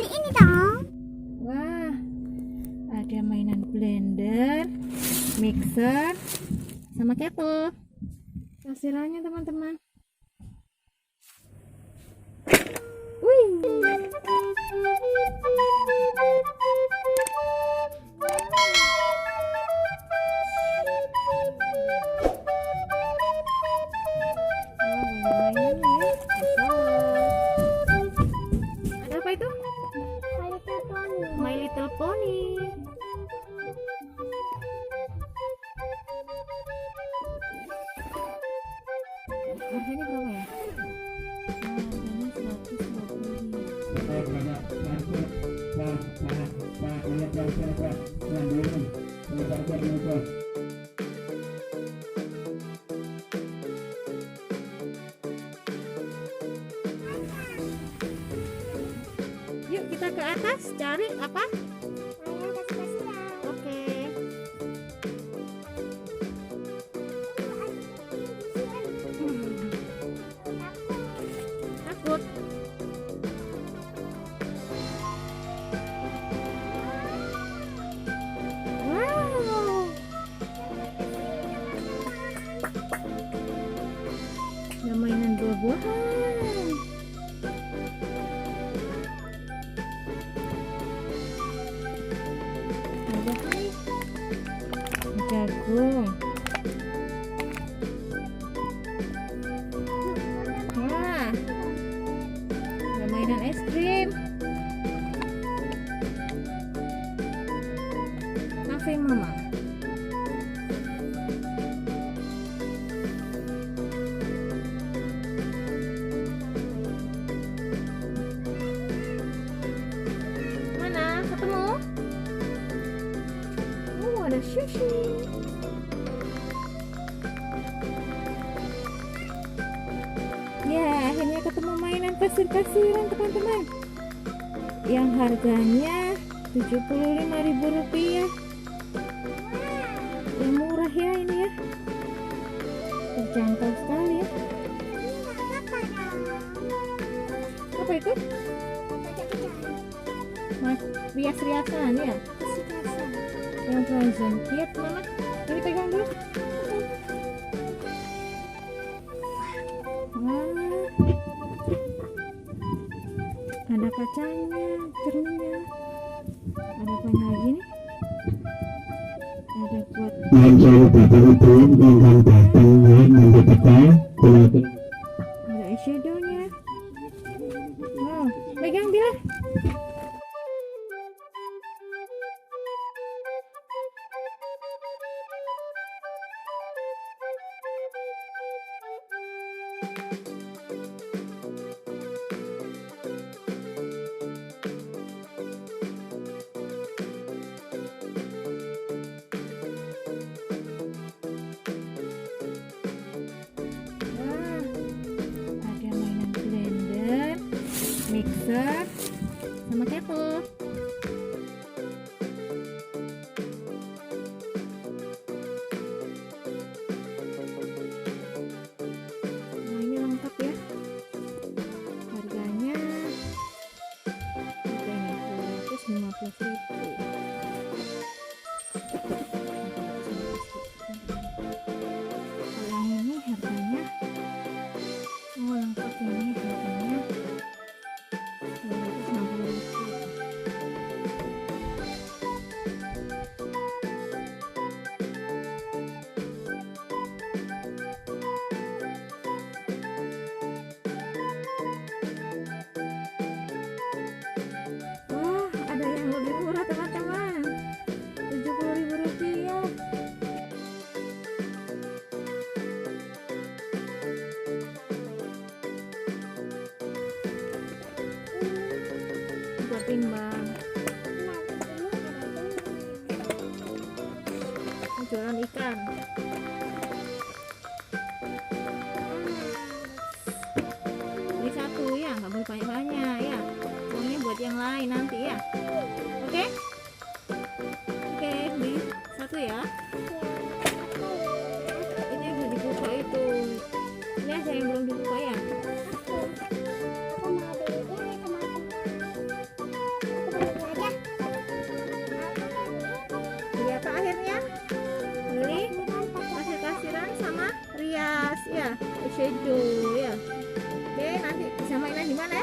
beli ini dong. Wah, ada mainan blender, mixer, sama kettle. Kasirannya teman-teman. Wih. Ada apa itu? My Little Pony. Harganya berapa ya? Harganya 120. Yuk kita ke atas cari apa? Oke. Takut. Wow. Ada mainan buah-buahan. Jagung. Wah, ada mainan es krim. Kafe mama. Mana? Ketemu? Oh, ada sushi. Ya, akhirnya ketemu mainan kasir-kasiran teman-teman. Yang harganya Rp75.000. Yang murah ya ini ya. Terjangkau sekali ya. Apa itu? Rias-riasan ya. Yang frozen. Lihat mama. Jadi pegang dulu. Wah, ada kacanya, cerminnya. Ada apa lagi nih? Ada buat ada eyeshadownya. Wow, pegang bila. Mixer sama kettle. Nah, ini lengkap ya. Harganya Rp250.000. Kalau yang ini harganya lengkap ini harganya timbang. Jualan ikan. Beli satu ya, nggak boleh banyak-banyak ya. Uangnya buat yang lain nanti ya. Oke? Oke, beli satu ya. Ini udah dibuka itu. Ini aja yang belum dibuka ya. kejo ya. Oke, nanti bisa mainan di mana?